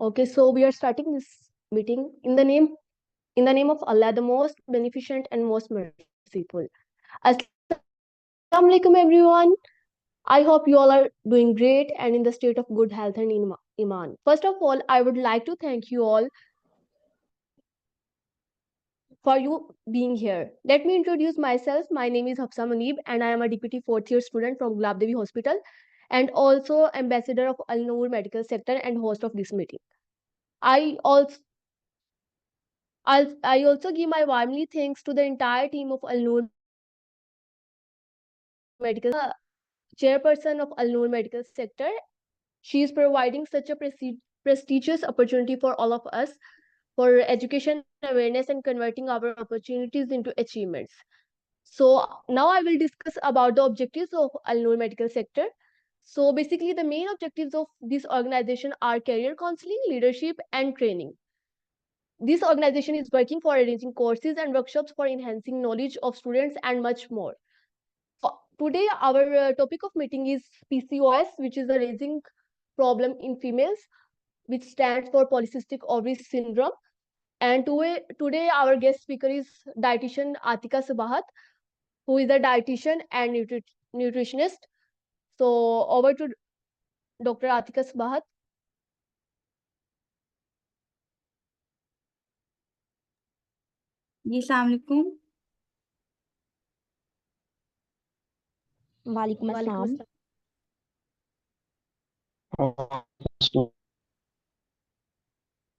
Okay, so we are starting this meeting in the name of Allah, the most beneficent and most merciful. Assalamu alaikum, everyone. I hope you all are doing great and in the state of good health and iman. First of all, I would like to thank you all for you being here. Let me introduce myself. My name is Hafsa Munib, and I am a deputy fourth year student from Gulab Devi Hospital and also ambassador of Al Noor Medical Sector and host of this meeting. I also I also give my warmly thanks to the entire team of Al Noor Medical, chairperson of Al Noor Medical Sector. She is providing such a prestigious opportunity for all of us for education, awareness, and converting our opportunities into achievements. So now I will discuss about the objectives of Al Noor Medical Sector. So basically, the main objectives of this organization are career counseling, leadership, and training. This organization is working for arranging courses and workshops for enhancing knowledge of students and much more. Today, our topic of meeting is PCOS, which is a raising problem in females, which stands for polycystic ovary syndrome. And today our guest speaker is dietitian Atika Sabahat, who is a dietitian and nutritionist. So over to Dr. Atika Sabahat. जी अस्सलाम वालेकुम। वालेकुम अस्सलाम।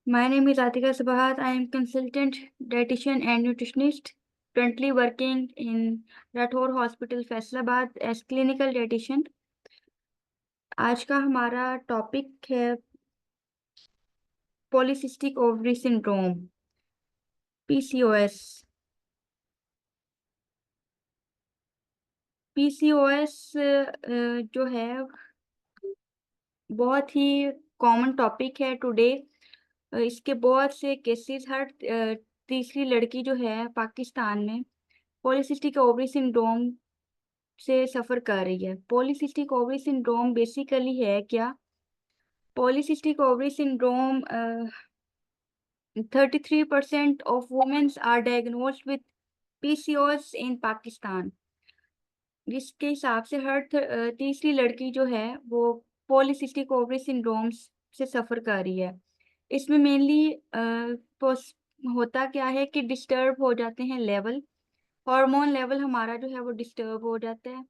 My name is Atika Sabahat. I am consultant dietitian and nutritionist, currently working in Rathore Hospital, Faisalabad as clinical dietitian. आज का हमारा topic है polycystic ovary syndrome, PCOS। PCOS जो है बहुत ही कॉमन टॉपिक है टुडे। इसके बहुत से केसेस, हर तीसरी लड़की जो है पाकिस्तान में पॉलीसिस्टिक ओवरी सिंड्रोम से सफ़र कर रही है। पॉलीसिस्टिक ओवरी सिंड्रोम बेसिकली है क्या? Polycystic ovary syndrome 33% of women are diagnosed with PCOS in Pakistan। जिसके हिसाब से हर तीसरी लड़की जो है वो पॉलीसिस्टिक ओवरी सिंड्रोम से सफ़र कर रही है। इसमें मेनली होता क्या है कि डिस्टर्ब हो जाते हैं लेवल, हार्मोन लेवल हमारा जो है वो डिस्टर्ब हो जाता है।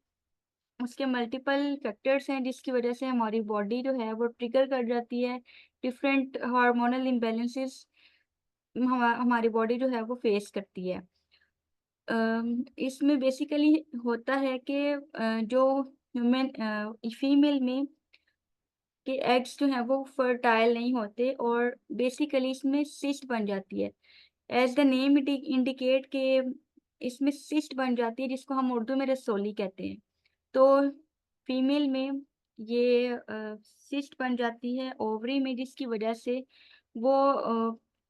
उसके मल्टीपल फैक्टर्स हैं जिसकी वजह से हमारी बॉडी जो है वो ट्रिगर कर जाती है। डिफरेंट हार्मोनल इम्बैलेंसेस हमारी बॉडी जो है वो फेस करती है। इसमें बेसिकली होता है कि जो ह्यूमन फीमेल में के एग्स जो हैं वो फर्टाइल नहीं होते और बेसिकली इसमें सिस्ट बन जाती है। एज द नेम इंडिकेट के इसमें सिस्ट बन जाती है, जिसको हम उर्दू में रसोली कहते हैं। तो फीमेल में ये सिस्ट बन जाती है ओवरी में, जिसकी वजह से वो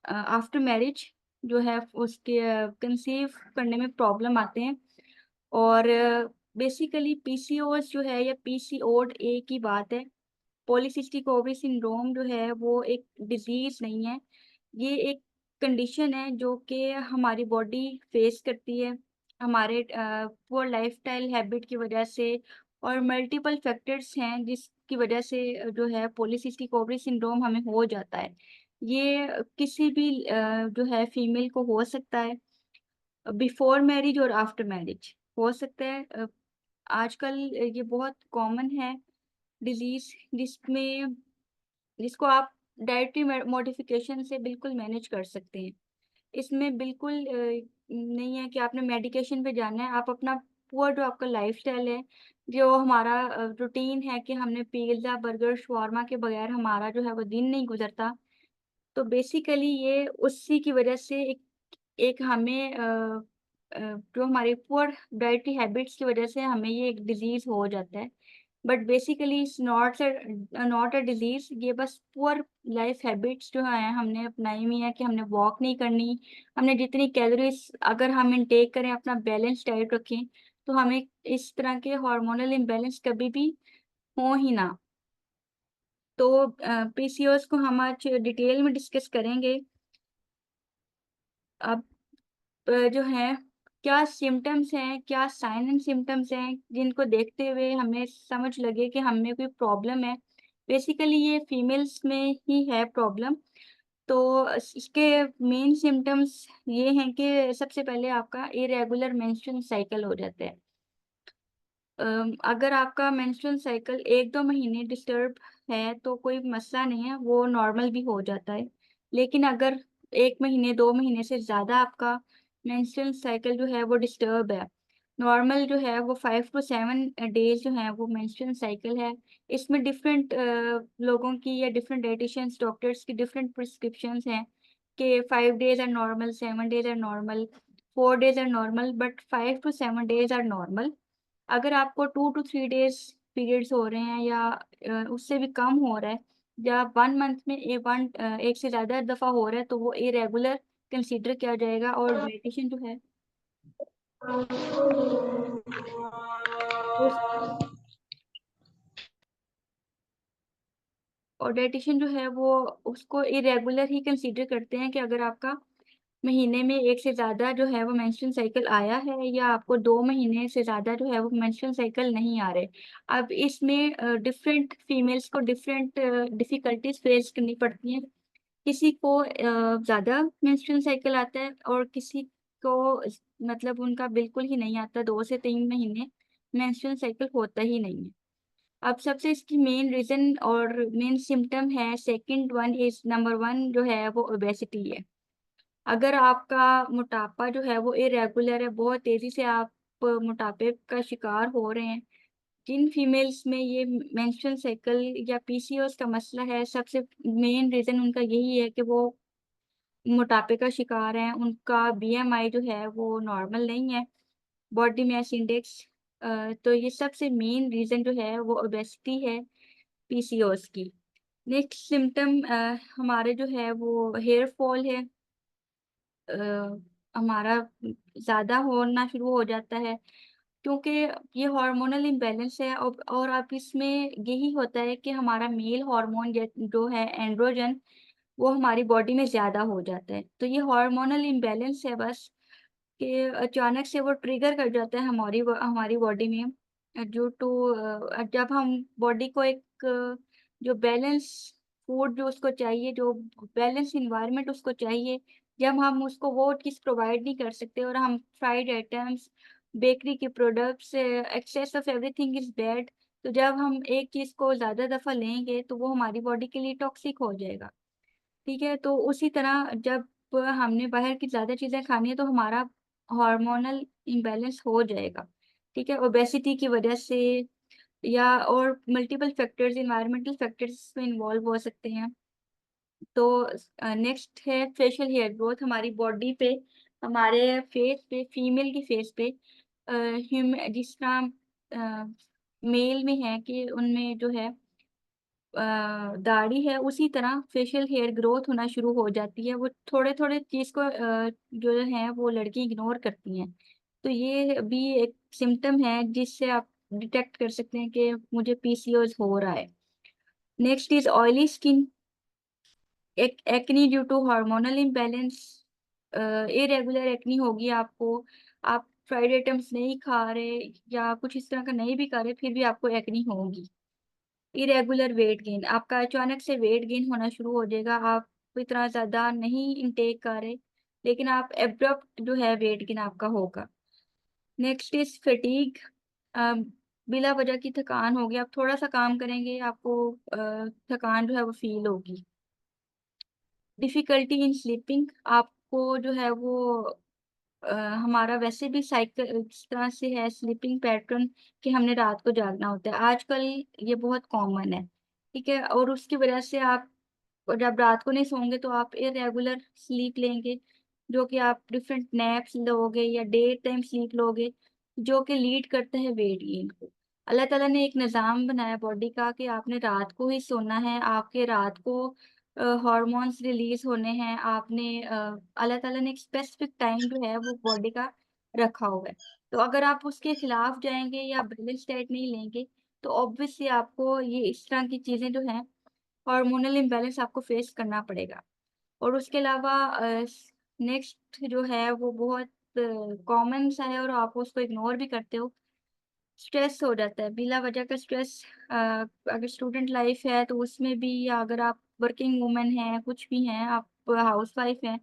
आफ्टर मैरिज जो है उसके कंसीव करने में प्रॉब्लम आते हैं। और बेसिकली पीसीओएस जो है या पीसीओड एक ही बात है। पॉलीसिस्टिक ओवरी सिंड्रोम जो है वो एक डिजीज नहीं है, ये एक कंडीशन है जो कि हमारी बॉडी फेस करती है हमारे पुअर लाइफस्टाइल हैबिट की वजह से, और मल्टीपल फैक्टर्स हैं जिसकी वजह से जो है पॉलीसिस्टिक ओवरी सिंड्रोम हमें हो जाता है। ये किसी भी जो है फीमेल को हो सकता है, बिफोर मैरिज और आफ्टर मैरिज हो सकता है। आजकल ये बहुत कॉमन है डिजीज, जिसको आप डाइटरी मॉडिफिकेशन से बिल्कुल मैनेज कर सकते हैं। इसमें बिल्कुल नहीं है कि आपने मेडिकेशन पे जाना है। आप अपना पूरा जो आपका लाइफस्टाइल है, जो हमारा रूटीन है कि हमने पिज़्ज़ा, बर्गर, शवारमा के बगैर हमारा जो है वो दिन नहीं गुजरता। तो बेसिकली ये उसी की वजह से एक हमें जो हमारे पुअर डाइटरी हैबिट्स की वजह से हमें ये एक डिज़ीज़ हो जाता है। But basically it's not a disease. ये बस पुअर लाइफ हैबिट्स जो हैं हमने अपनाई हुई है कि हमने वॉक नहीं करनी, हमने जितनी कैलोरीज अगर हम इनटेक करें, अपना बैलेंस डाइट रखें, तो हमें इस तरह के हार्मोनल इम्बैलेंस कभी भी हो ही ना। तो पीसीओएस को हम आज डिटेल में डिस्कस करेंगे। अब जो है क्या सिम्टम्स हैं, क्या साइन एंड सिम्टम्स हैं जिनको देखते हुए हमें समझ लगे कि हमें कोई प्रॉब्लम है। बेसिकली ये फीमेल्स में ही है प्रॉब्लम। तो इसके मेन सिम्टम्स ये हैं कि सबसे पहले आपका इरेगुलर मेंस्ट्रुअल साइकिल हो जाता है। अगर आपका मेंस्ट्रुअल साइकिल 1-2 महीने डिस्टर्ब है तो कोई मसला नहीं है, वो नॉर्मल भी हो जाता है। लेकिन अगर 1 महीने, 2 महीने से ज़्यादा आपका मेंस्ट्रुअल साइकिल जो है वो डिस्टर्ब है, नॉर्मल जो है वो 5 टू 7 डेज़ जो हैं वो मेंस्ट्रुअल साइकिल है। इसमें डिफरेंट लोगों की या डिफरेंट डायटीशियंस, डॉक्टर्स की डिफरेंट प्रिस्क्रिप्शंस हैं कि 5 days are normal, 7 days are normal, 4 days are normal, but 5 to 7 days are normal. अगर आपको 2 टू 3 डेज़ पीरियड्स हो रहे हैं या उससे भी कम हो रहा है या 1 मंथ में 1 से ज़्यादा दफ़ा हो रहा है तो वो इरेगुलर कंसीडर किया जाएगा और डायटीशियन जो है उस और डायटीशियन जो है वो उसको इरेगुलर ही कंसीडर करते हैं कि अगर आपका महीने में 1 से ज़्यादा जो है वो मेंस्ट्रुअल साइकिल आया है या आपको 2 महीने से ज़्यादा जो है वो मेंस्ट्रुअल साइकिल नहीं आ रहे। अब इसमें डिफरेंट फीमेल्स को डिफरेंट डिफ़िकल्टीज़ फेस करनी पड़ती हैं। किसी को ज़्यादा मेंस्ट्रुअल साइकिल आता है और किसी को मतलब उनका बिल्कुल ही नहीं आता, 2 से 3 महीने मेंस्ट्रुअल साइकिल होता ही नहीं है। अब सबसे इसकी मेन रीज़न और मेन सिम्पटम है, सेकंड वन इज़ नंबर 1 जो है वो ओबेसिटी है। अगर आपका मोटापा जो है वो इरेगुलर है, बहुत तेज़ी से आप मोटापे का शिकार हो रहे हैं, जिन फीमेल्स में ये मेंस्ट्रुअल साइकिल या पीसीओएस का मसला है, सबसे मेन रीज़न उनका यही है कि वो मोटापे का शिकार हैं, उनका बीएमआई जो है वो नॉर्मल नहीं है, बॉडी मास इंडेक्स। तो ये सबसे मेन रीज़न जो है वो ओबेसिटी है पीसीओएस की। नेक्स्ट सिम्पटम हमारे जो है वो हेयर फॉल है। अ, हमारा ज़्यादा होना शुरू हो जाता है क्योंकि ये हार्मोनल इम्बैलेंस है और अब इसमें यही होता है कि हमारा मेल हार्मोन जो है एंड्रोजन वो हमारी बॉडी में ज़्यादा हो जाता है। तो ये हार्मोनल इम्बैलेंस है बस कि अचानक से वो ट्रिगर कर जाता है हमारी बॉडी में ड्यू टू जब हम बॉडी को एक जो बैलेंस फूड जो उसको चाहिए, जो बैलेंस एनवायरनमेंट उसको चाहिए, जब हम उसको वो चीज़ प्रोवाइड नहीं कर सकते और हम फ्राइड आइटम्स, बेकरी के products, excess of everything is bad. तो जब हम एक चीज़ को ज़्यादा दफ़ा लेंगे तो वो हमारी बॉडी के लिए टॉक्सिक हो जाएगा। ठीक है? तो उसी तरह जब हमने बाहर की ज़्यादा चीज़ें खानी है तो हमारा हार्मोनल इम्बैलेंस हो जाएगा। ठीक है? ओबेसिटी की वजह से या और मल्टीपल फैक्टर्स, एनवायरमेंटल फैक्टर्स इसमें इन्वॉल्व हो सकते हैं। तो नेक्स्ट है फेशियल हेयर ग्रोथ हमारी बॉडी पे, हमारे फेस पे, फीमेल की फेस पे जिस तरह अ, मेल में है कि उनमें जो है दाढ़ी है, उसी तरह फेशियल हेयर ग्रोथ होना शुरू हो जाती है। वो थोड़े-थोड़े चीज़ को जो है वो लड़की इग्नोर करती हैं। तो ये भी एक सिम्पटम है जिससे आप डिटेक्ट कर सकते हैं कि मुझे पीसीओएस हो रहा है। नेक्स्ट इज़ ऑयली स्किन, एक acne due to hormonal imbalance, irregular acne होगी आपको, आप फ्राइड आइटम्स नहीं खा रहे या कुछ इस तरह का नहीं भी खा रहे, फिर भी आपको एक्ने होगी। इरेगुलर वेट गेन, आपका अचानक से वेट गेन होना शुरू हो जाएगा, आप इतना ज़्यादा नहीं इनटेक कर रहे, लेकिन आप एब्रप्ट जो है वेट गेन आपका होगा। नेक्स्ट इज़ फटीग, अ, बिला वजह की थकान होगी, आप थोड़ा-सा काम करेंगे, आपको थकान जो है वो फ़ील होगी। डिफ़िकल्टी इन स्लीपिंग, आपको जो है वो हमारा वैसे भी साइकिल इस तरह से है स्लीपिंग पैटर्न कि हमने रात को जागना होता है। आजकल ये बहुत कॉमन है, ठीक है? और उसकी वजह से आप जब रात को नहीं सोओगे तो आप इर्रेगुलर स्लीप लेंगे, जो कि आप डिफरेंट नैप्स लोगे या डे टाइम स्लीप लोगे, जो कि लीड करता है वेट गेन को। अल्लाह ताला ने एक निज़ाम बनाया बॉडी का कि आपने रात को ही सोना है, आपके रात को हॉर्मोन्स रिलीज़ होने हैं, आपने अल्लाह ताला ने एक स्पेसिफिक टाइम जो है वो बॉडी का रखा हुआ है। तो अगर आप उसके खिलाफ जाएँगे या बैलेंस डाइट नहीं लेंगे, तो ऑब्वियसली आपको ये इस तरह की चीज़ें जो हैं हार्मोनल इम्बैलेंस आपको फेस करना पड़ेगा। और उसके अलावा नेक्स्ट जो है वो बहुत कॉमन सा है और आप उसको इग्नोर भी करते हो, स्ट्रेस हो जाता है, बिला वजह का स्ट्रेस। अगर स्टूडेंट लाइफ है तो उसमें भी, या अगर आप वर्किंग वूमेन हैं, कुछ भी हैं, आप हाउसवाइफ हैं,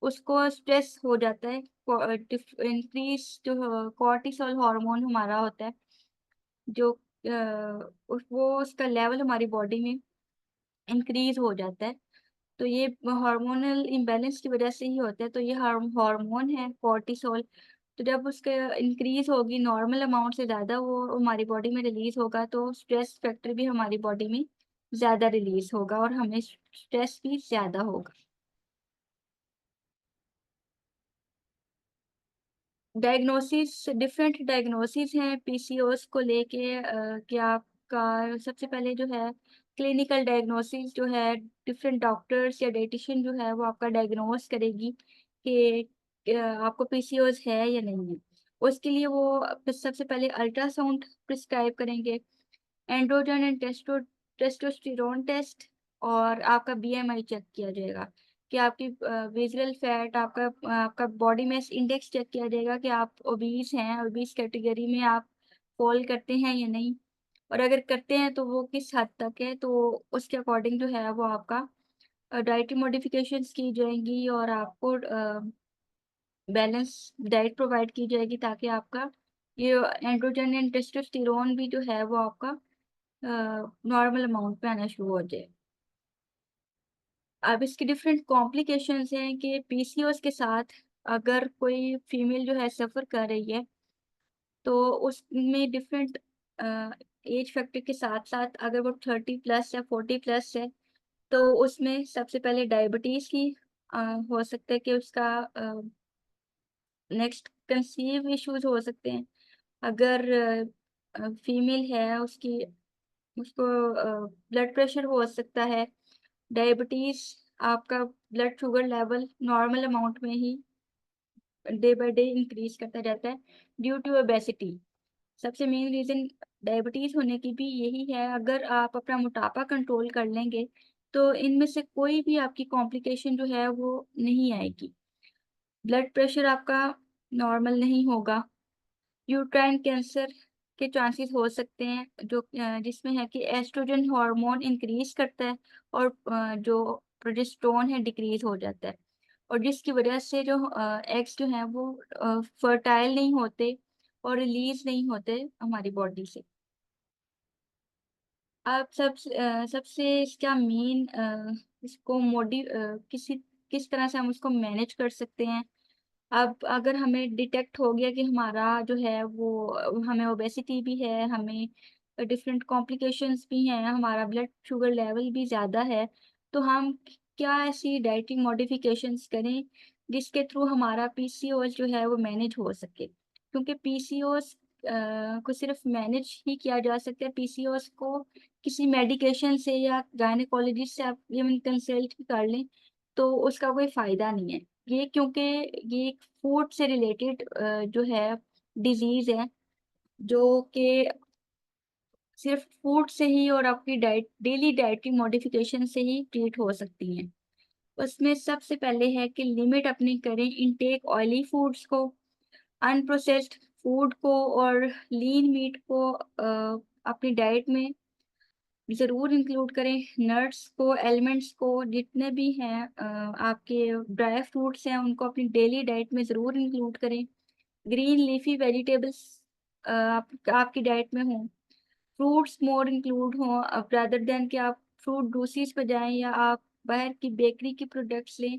उसको स्ट्रेस हो जाता है। इंक्रीज जो कॉर्टिसोल हार्मोन हमारा होता है, जो वो उसका लेवल हमारी बॉडी में इंक्रीज हो जाता है। तो ये हार्मोनल इम्बैलेंस की वजह से ही होता है। तो ये हार्मोन है कॉर्टिसोल, तो जब उसका इंक्रीज होगी नॉर्मल अमाउंट से ज़्यादा वो हमारी बॉडी में रिलीज होगा, तो स्ट्रेस फैक्टर भी हमारी बॉडी में ज़्यादा रिलीज होगा और हमें स्ट्रेस भी ज़्यादा होगा। डायग्नोसिस, डिफरेंट डायग्नोसिस हैं पीसीओएस को लेके। कि आपका सबसे पहले जो है क्लिनिकल डायग्नोसिस जो है, डिफरेंट डॉक्टर्स या डाइटिशियन जो है वो आपका डायग्नोस करेगी कि आपको पीसीओएस है या नहीं है। उसके लिए वो सबसे पहले अल्ट्रासाउंड प्रिस्क्राइब करेंगे, एंड्रोजन एंड टेस्टोस्टेरोन टेस्ट, और आपका बीएमआई चेक किया जाएगा कि आपकी विजुअल फैट, आपका आपका बॉडी मास इंडेक्स चेक किया जाएगा कि आप ओबीस हैं, ओबीस कैटेगरी में आप फॉल करते हैं या नहीं, और अगर करते हैं तो वो किस हद तक है। तो उसके अकॉर्डिंग जो है वो आपका डाइटरी मॉडिफिकेशंस की जाएंगी और आपको बैलेंस डाइट प्रोवाइड की जाएगी, ताकि आपका ये एंड्रोजन एंड टेस्टोस्टेरोन भी जो है वो आपका नॉर्मल अमाउंट पे आना शुरू हो जाए। अब इसकी डिफरेंट कॉम्प्लिकेशंस हैं कि पीसीओएस के साथ अगर कोई फीमेल जो है सफ़र कर रही है, तो उसमें डिफरेंट एज फैक्टर के साथ-साथ अगर वो 30 प्लस या 40 प्लस है, तो उसमें सबसे पहले डायबिटीज़ की अ, हो सकता है कि उसका नेक्स्ट कंसीव इश्यूज़ हो सकते हैं। अगर फीमेल है, उसको ब्लड प्रेशर हो सकता है, डायबिटीज़, आपका blood sugar level normal amount में ही डे बाय डे इंक्रीज़ करता जाता है ड्यू टू ओबेसिटी। सबसे मेन रीज़न डायबिटीज़ होने की भी यही है। अगर आप अपना मोटापा कंट्रोल कर लेंगे, तो इनमें से कोई भी आपकी कॉम्प्लिकेशन जो है वो नहीं आएगी। ब्लड प्रेशर आपका नॉर्मल नहीं होगा। यूट्राइन कैंसर के चांसेस हो सकते हैं, जो जिसमें है कि एस्ट्रोजन हार्मोन इंक्रीज करता है और जो प्रोजेस्टेरोन है डिक्रीज हो जाता है, और जिसकी वजह से जो एग्स जो हैं वो फर्टाइल नहीं होते और रिलीज नहीं होते हमारी बॉडी से। आप सबसे इसका मेन इसको किस तरह से हम उसको मैनेज कर सकते हैं। अब अगर हमें डिटेक्ट हो गया कि हमारा जो है वो हमें ओबेसिटी भी है, हमें डिफरेंट कॉम्प्लिकेशंस भी हैं, हमारा ब्लड शुगर लेवल भी ज़्यादा है, तो हम क्या ऐसी डाइटिंग मॉडिफिकेशंस करें जिसके थ्रू हमारा पीसीओएस जो है वो मैनेज हो सके। क्योंकि पीसीओएस को सिर्फ मैनेज ही किया जा सकता है। पीसीओएस को किसी मेडिकेशन से या गायनेकोलॉजिस्ट से आप इवन कंसल्ट भी कर लें, तो उसका कोई फ़ायदा नहीं है। ये क्योंकि ये एक फूड से रिलेटेड जो है डिजीज़ है, जो कि सिर्फ़ फूड से ही और आपकी डेली डाइटरी मॉडिफ़िकेशन से ही ट्रीट हो सकती हैं। उसमें सबसे पहले है कि लिमिट अपनी करें इनटेक ऑयली फूड्स को, अनप्रोसेस्ड फूड को और लीन मीट को अपनी डाइट में ज़रूर इंक्लूड करें। नट्स को, एलिमेंट्स को, जितने भी हैं आपके ड्राई फ्रूट्स हैं, उनको अपनी डेली डाइट में ज़रूर इंक्लूड करें। ग्रीन लीफी वेजिटेबल्स आपकी डाइट में हों। फ्रूट्स मोर इंक्लूड हों रादर देन कि आप फ्रूट जूसेस पे जाएँ या आप बाहर की बेकरी के प्रोडक्ट्स लें।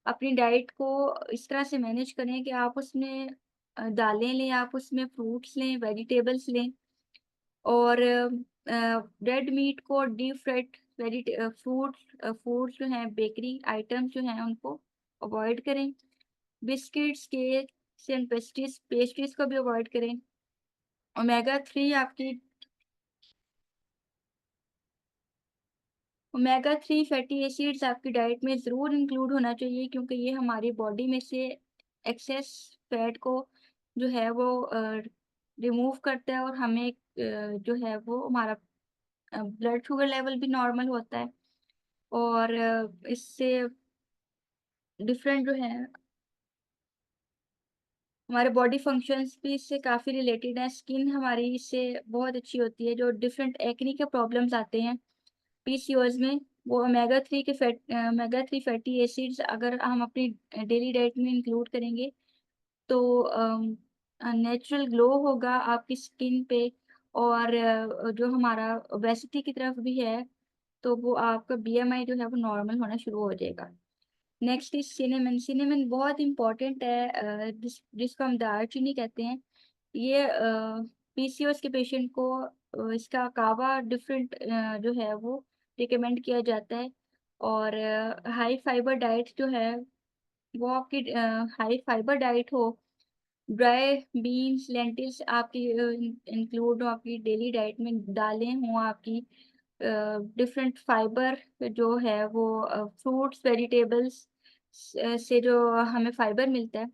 अपनी डाइट को इस तरह से मैनेज करें कि आप उसमें दालें लें, आप उसमें फ्रूट्स लें, वेजिटेबल्स लें, और रेड मीट को, डीप फ्राइड फूड्स जो हैं, बेकरी आइटम्स जो हैं उनको अवॉइड करें। बिस्किट्स, केक्स एंड पेस्ट्रीज को भी अवॉइड करें। ओमेगा 3 आपकी ओमेगा 3 फैटी एसिड्स आपकी डाइट में ज़रूर इंक्लूड होना चाहिए, क्योंकि ये हमारी बॉडी में से एक्सेस फैट को जो है वो रिमूव करता है और हमें जो है वो हमारा ब्लड शुगर लेवल भी नॉर्मल होता है और इससे डिफरेंट जो है हमारे बॉडी फंक्शंस भी इससे काफ़ी रिलेटेड हैं। स्किन हमारी इससे बहुत अच्छी होती है। जो डिफरेंट एक्ने के प्रॉब्लम्स आते हैं पीसीओएस में, वो ओमेगा 3 फैटी एसिड्स अगर हम अपनी डेली डाइट में इंक्लूड करेंगे तो नेचुरल ग्लो होगा आपकी स्किन पे और जो हमारा ओबेसिटी की तरफ भी है, तो वो आपका बीएमआई जो है वो नॉर्मल होना शुरू हो जाएगा। Next is cinnamon. सिनेमन बहुत इंपॉर्टेंट है, जिसको हम दालचीनी कहते हैं। ये पीसीओएस के पेशेंट को इसका कावा डिफरेंट जो है वो रिकमेंड किया जाता है और हाई फाइबर डाइट जो है वो आपकी हाई फाइबर डाइट हो, ड्राई बीन्स लेंटिल्स आपकी इंक्लूड हो आपकी डेली डाइट में, दालें हों आपकी, डिफरेंट फाइबर जो है वो फ्रूट्स वेजिटेबल्स से जो हमें फाइबर मिलता है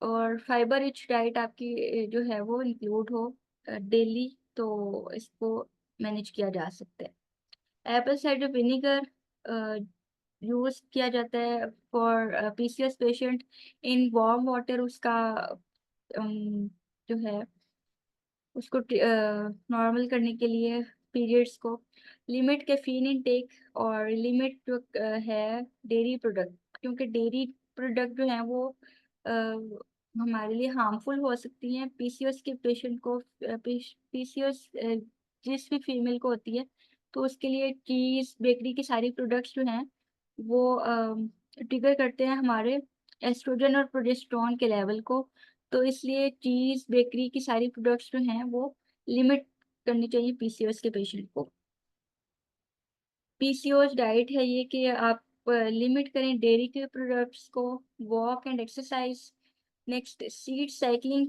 और फाइबर रिच डाइट आपकी जो है वो इंक्लूड हो डेली, तो इसको मैनेज किया जा सकता है। एप्पल साइडर विनेगर यूज किया जाता है for PCS patient in warm water. उसका जो है उसको नॉर्मल करने के लिए पीरियड्स को, लिमिट कैफीन इनटेक और लिमिट जो है डेयरी प्रोडक्ट, क्योंकि डेयरी प्रोडक्ट जो है वो हमारे लिए हार्मफुल हो सकती हैं। पीसीओएस के पेशेंट को पीसीओएस जिस भी फीमेल को होती है तो उसके लिए चीज़ बेकरी की सारी प्रोडक्ट्स जो हैं वो ट्रिगर करते हैं हमारे एस्ट्रोजन और प्रोजेस्टेरोन के लेवल को। तो इसलिए चीज़ बेकरी की सारी प्रोडक्ट्स जो हैं वो लिमिट करनी चाहिए पीसीओएस के पेशेंट को। पीसीओएस डाइट है ये कि आप लिमिट करें डेयरी के प्रोडक्ट्स को, walk and exercise. Next seed cycling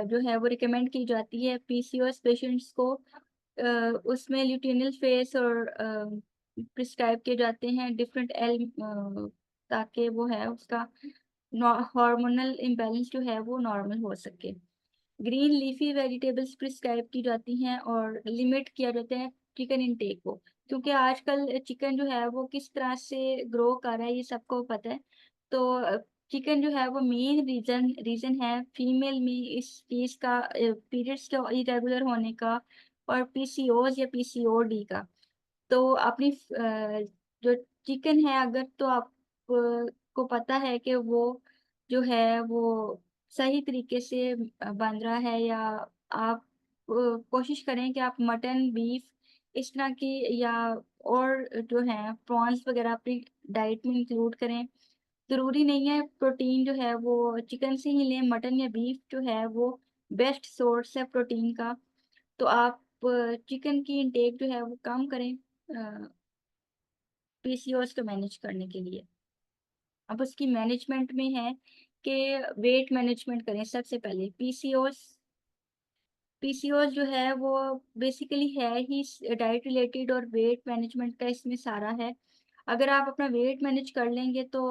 जो है वो रिकमेंड की जाती है पीसीओएस पेशेंट्स को। उसमें ल्यूटिनल फेस और प्रिस्क्राइब किए जाते हैं डिफरेंट एल ताकि वो है उसका हार्मोनल इम्बैलेंस जो है वो नॉर्मल हो सके। ग्रीन लीफी वेजिटेबल्स प्रिस्क्राइब की जाती हैं और लिमिट किया जाता है चिकन इनटेक को, क्योंकि आजकल चिकन जो है वो किस तरह से ग्रो कर रहा है ये सबको पता है। तो चिकन जो है वो मेन रीजन है फीमेल में इस चीज़ का, पीरियड्स के इरेगुलर होने का और पीसीओएस या पीसीओडी का। तो अपनी जो चिकन है अगर तो आप को पता है कि वो जो है वो सही तरीके से बन रहा है, या आप कोशिश करें कि आप मटन बीफ इस तरह की या और जो है प्रॉन्स वगैरह अपनी डाइट में इंक्लूड करें। ज़रूरी नहीं है प्रोटीन जो है वो चिकन से ही लें, मटन या बीफ जो है वो बेस्ट सोर्स है प्रोटीन का। तो आप चिकन की इंटेक जो है वो कम करें पीसीओएस को मैनेज करने के लिए। अब उसकी मैनेजमेंट में है कि वेट मैनेजमेंट करें सबसे पहले। पीसीओएस जो है वो बेसिकली है ही डाइट रिलेटेड और वेट मैनेजमेंट का इसमें सारा है। अगर आप अपना वेट मैनेज कर लेंगे तो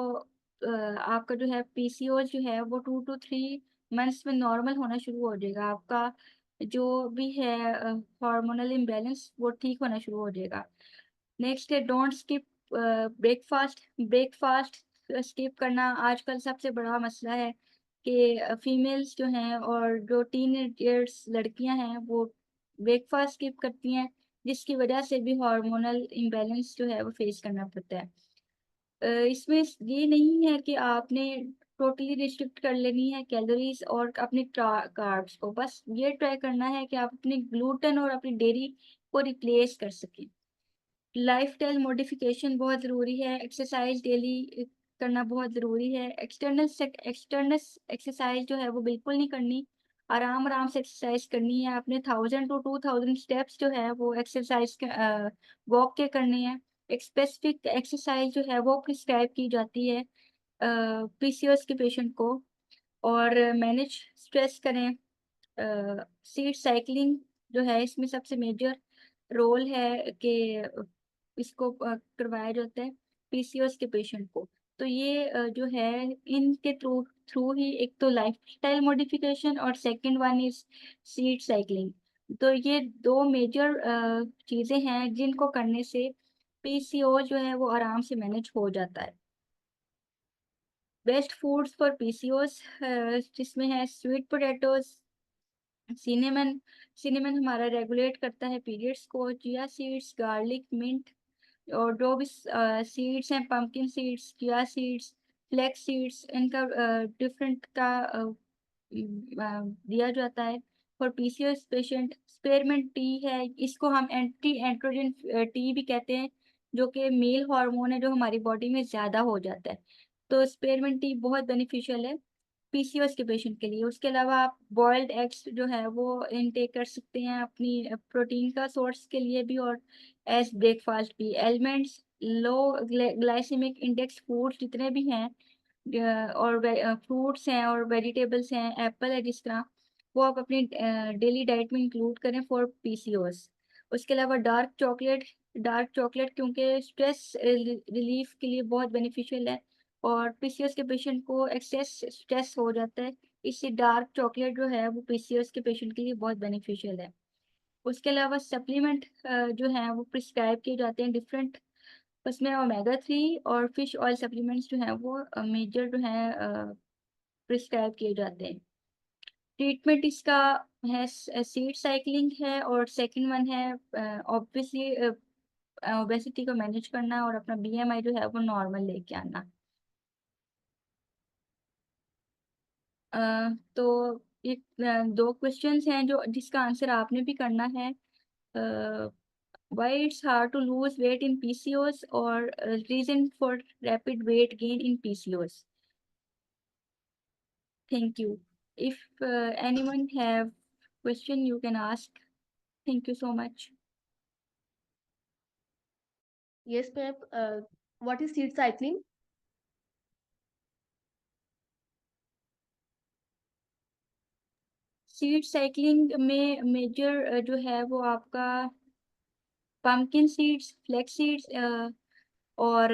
आपका जो है पीसीओएस जो है वो 2 to 3 मंथ्स में नॉर्मल होना शुरू हो जाएगा। आपका जो भी है हार्मोनल इम्बैलेंस वो ठीक होना शुरू हो जाएगा। नेक्स्ट है don't skip breakfast. Breakfast skip करना आजकल सबसे बड़ा मसला है कि फीमेल्स जो हैं और जो टीनेजर्स लड़कियां हैं वो ब्रेकफास्ट स्किप करती हैं, जिसकी वजह से भी हार्मोनल इम्बैलेंस जो है वो फेस करना पड़ता है। इसमें ये नहीं है कि आपने टोटली रिस्ट्रिक्ट कर लेनी है कैलोरीज और अपने कार्ब्स को, बस ये ट्राई करना है कि आप अपने ग्लूटेन और अपनी डेयरी को रिप्लेस कर सकें। लाइफस्टाइल मॉडिफिकेशन बहुत ज़रूरी है, एक्सरसाइज डेली करना बहुत ज़रूरी है। एक्सटर्नल एक्सरसाइज जो है वो बिल्कुल नहीं करनी, आराम आराम से एक्सरसाइज करनी है। अपने 1000 to 2000 स्टेप्स जो है वो एक्सरसाइज वॉक के करने हैं। एक स्पेसिफिक एक्सरसाइज जो है वो प्रिस्क्राइब की जाती है पीसीओएस के पेशेंट को। और मैनेज स्ट्रेस करें। सीड साइकिलिंग जो है इसमें सबसे मेजर रोल है कि इसको करवाया जाता है पीसीओएस के पेशेंट को। तो ये जो है इनके थ्रू थ्रू ही, एक तो लाइफस्टाइल मॉडिफिकेशन और second one is seed cycling. तो ये दो मेजर चीजें हैं जिनको करने से पीसीओ जो है वो आराम से मैनेज हो जाता है। बेस्ट फूड्स फॉर पीसीओस जिसमें है स्वीट पोटैटोज, सिनेमन। सिनेमन हमारा रेगुलेट करता है पीरियड्स को। चिया सीड्स, गार्लिक, मिंट, और जो भी सीड्स हैं, pumpkin seeds, chia seeds, flax seeds, इनका डिफरेंट का दिया जाता है। फॉर पीसीओएस पेशेंट स्पेयरमेंट टी है, इसको हम एंटी एंड्रोजन टी भी कहते हैं, जो कि मेल हार्मोन है जो हमारी बॉडी में ज्यादा हो जाता है। तो स्पेयरमेंट टी बहुत बेनिफिशियल है पीसीओएस के पेशेंट के लिए। उसके अलावा आप बॉइल्ड एग्स जो है वो इनटेक कर सकते हैं अपनी प्रोटीन का सोर्स के लिए भी, और एज ब्रेकफास्ट भी। एलिमेंट्स, लो ग्लाइसेमिक इंडेक्स फूड्स जितने भी हैं और फ्रूट्स हैं और वेजिटेबल्स हैं, एप्पल है जिस तरह, वो आप अपनी डेली डाइट में इंक्लूड करें फॉर पीसीओएस। उसके अलावा डार्क चॉकलेट क्योंकि स्ट्रेस रिलीफ के लिए बहुत बेनिफिशियल है, और पीसीओएस के पेशेंट को एक्सेस स्ट्रेस हो जाता है, इससे डार्क चॉकलेट जो है वो पीसीओएस के पेशेंट के लिए बहुत बेनिफिशियल है। उसके अलावा सप्लीमेंट जो है वो प्रिस्क्राइब किए जाते हैं डिफरेंट, उसमें ओमेगा 3 और फिश ऑयल सप्लीमेंट्स जो हैं वो मेजर जो है प्रिस्क्राइब किए जाते हैं। ट्रीटमेंट इसका है सीड साइक्लिंग है, और सेकंड वन है ऑब्वियसली ओबेसिटी को मैनेज करना और अपना बीएमआई जो है वो नॉर्मल लेके आना। तो ये दो क्वेश्चंस हैं जो जिसका आंसर आपने भी करना है। Why it's hard to lose weight in PCOS, और reason for rapid weight gain in PCOS. Thank you. If anyone have question, you can ask. Thank you so much. Yes, ma'am. What is seed cycling? Seed cycling में major जो है वो आपका pumpkin seeds, flax seeds और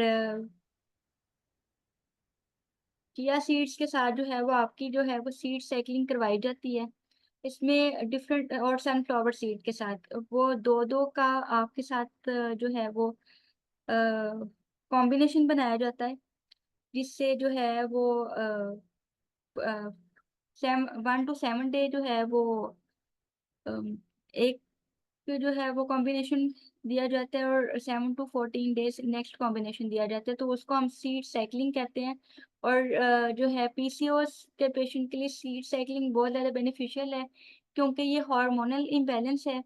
chia seeds के साथ जो है वो आपकी जो है वो सीड साइक्लिंग करवाई जाती है। इसमें डिफरेंट, और सनफ्लावर सीड के साथ वो दो दो का आपके साथ जो है वो कॉम्बिनेशन बनाया जाता है, जिससे जो है वो 1 to 7 डे जो है वो एक जो है वो कॉम्बिनेशन दिया जाता है, और 7 to 14 डेज नेक्स्ट कॉम्बिनेशन दिया जाता है, तो उसको हम सीड साइक्लिंग कहते हैं। और जो है पीसीओएस के पेशेंट के लिए सीड साइक्लिंग बहुत ज़्यादा बेनिफिशियल है, क्योंकि ये हार्मोनल इम्बैलेंस है,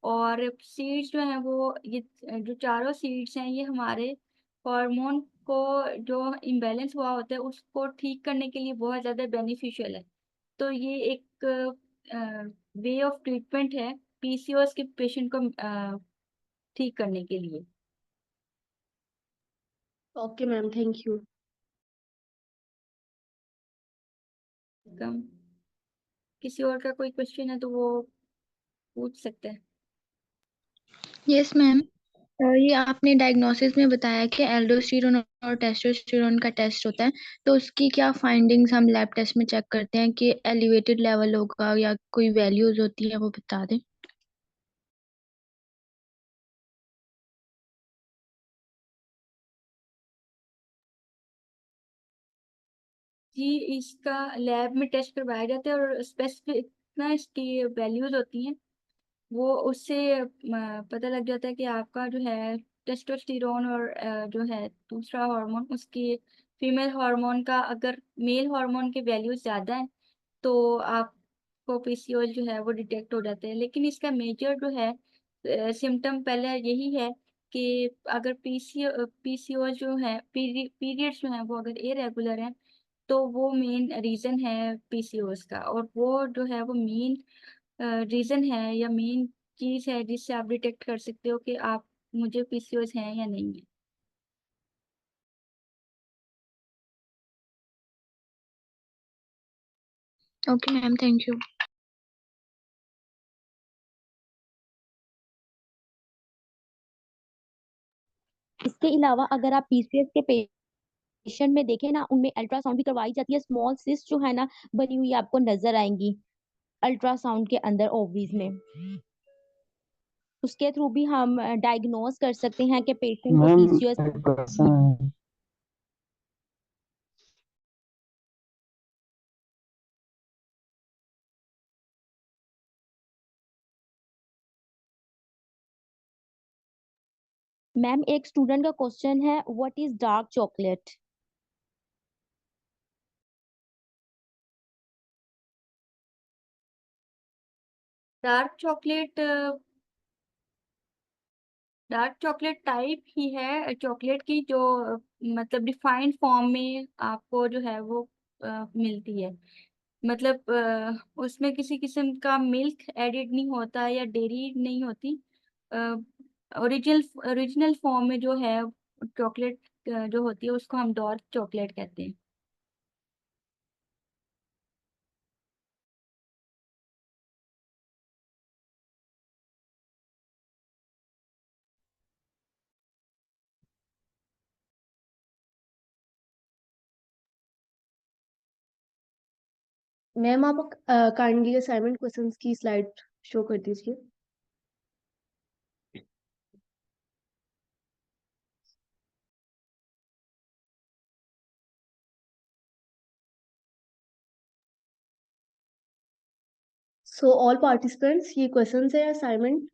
और सीड्स जो हैं वो ये जो चारों सीड्स हैं ये हमारे हार्मोन को जो इम्बैलेंस हुआ होता है उसको ठीक करने के लिए बहुत ज़्यादा बेनिफिशियल है। तो ये एक वे ऑफ ट्रीटमेंट है पीसीओएस के पेशेंट को ठीक करने के लिए। Okay, ma'am. Thank you. कम किसी और का कोई क्वेश्चन है तो वो पूछ सकते हैं। Yes ma'am. ये आपने डायग्नोसिस में बताया कि एल्डोस्टेरोन और टेस्टोस्टेरोन का टेस्ट होता है, तो उसकी क्या फाइंडिंग्स हम लैब टेस्ट में चेक करते हैं कि एलिवेटेड लेवल होगा या कोई वैल्यूज होती है, वो बता दें। जी, इसका लैब में टेस्ट करवाया जाता है, और स्पेसिफिक ना इसकी वैल्यूज होती हैं, वो उससे पता लग जाता है कि आपका जो है टेस्टोस्टेरोन और जो है दूसरा हार्मोन उसकी फीमेल हार्मोन का, अगर मेल हार्मोन के वैल्यूज ज़्यादा है तो आपको पीसीओएस जो है वो डिटेक्ट हो जाते हैं। लेकिन इसका मेजर जो है सिम्टम पहले यही है कि अगर पीसीओएस जो है पीरियड्स जो है वो अगर इरेगुलर हैं, तो वो मेन रीजन है पीसीओएस का, और वो जो है वो मेन रीजन है या मेन चीज है जिससे आप डिटेक्ट कर सकते हो कि आप मुझे पीसीओएस है या नहीं है। Okay ma'am, thank you. इसके अलावा अगर आप पीसीएस के पेशेंट में देखें ना, उनमें अल्ट्रासाउंड भी करवाई जाती है, स्मॉल सिस्ट जो है ना बनी हुई आपको नजर आएंगी। अल्ट्रासाउंड के अंदर ओवरीज में। उसके थ्रू भी हम डायग्नोज कर सकते हैं कि पेशेंट को मैम पीसीओएस। एक क्वेश्चन है। मैम एक स्टूडेंट का क्वेश्चन है, what is dark chocolate? Dark chocolate type ही है चॉकलेट की, जो मतलब डिफाइंड फॉर्म में आपको जो है वो मिलती है। मतलब उसमें किसी किस्म का मिल्क एडिड नहीं होता या डेयरी नहीं होती। ओरिजिनल फॉर्म में जो है चॉकलेट जो होती है उसको हम डार्क चॉकलेट कहते हैं। मैम आप काइंडली असाइनमेंट क्वेश्चंस की स्लाइड शो कर दीजिए। सो ऑल पार्टिसिपेंट्स, ये क्वेश्चंस है असाइनमेंट।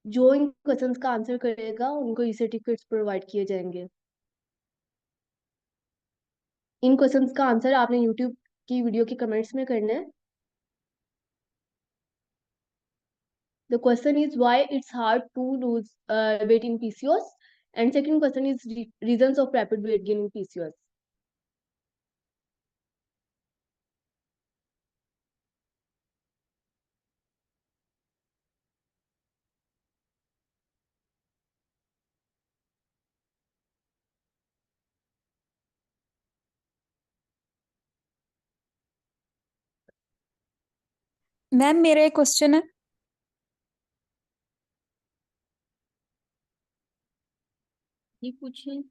जो इन क्वेश्चंस का आंसर करेगा उनको ई सर्टिफिकेट्स प्रोवाइड किए जाएंगे। इन क्वेश्चंस का आंसर आपने यूट्यूब की वीडियो के कमेंट्स में करना है। The question is why it's hard to lose weight in PCOS, and second question is reasons of rapid weight gain in PCOS. Ma'am मेरा एक क्वेश्चन है। ये पूछिए।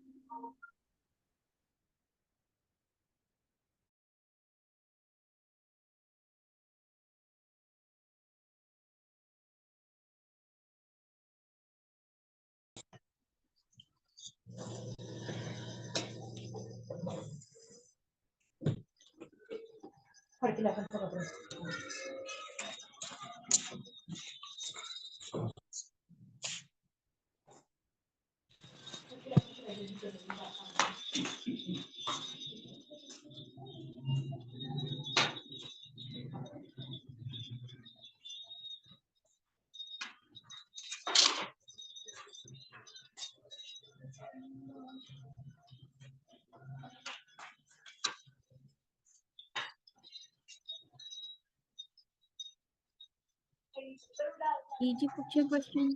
जी पूछिए क्वेश्चन।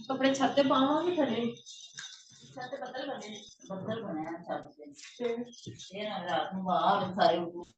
कपड़े छत पे पावांगे थले छत पे बदल बने हैं छत पे फिर रात ਨੂੰ ਬਾਹਰ ਸਾਰੇ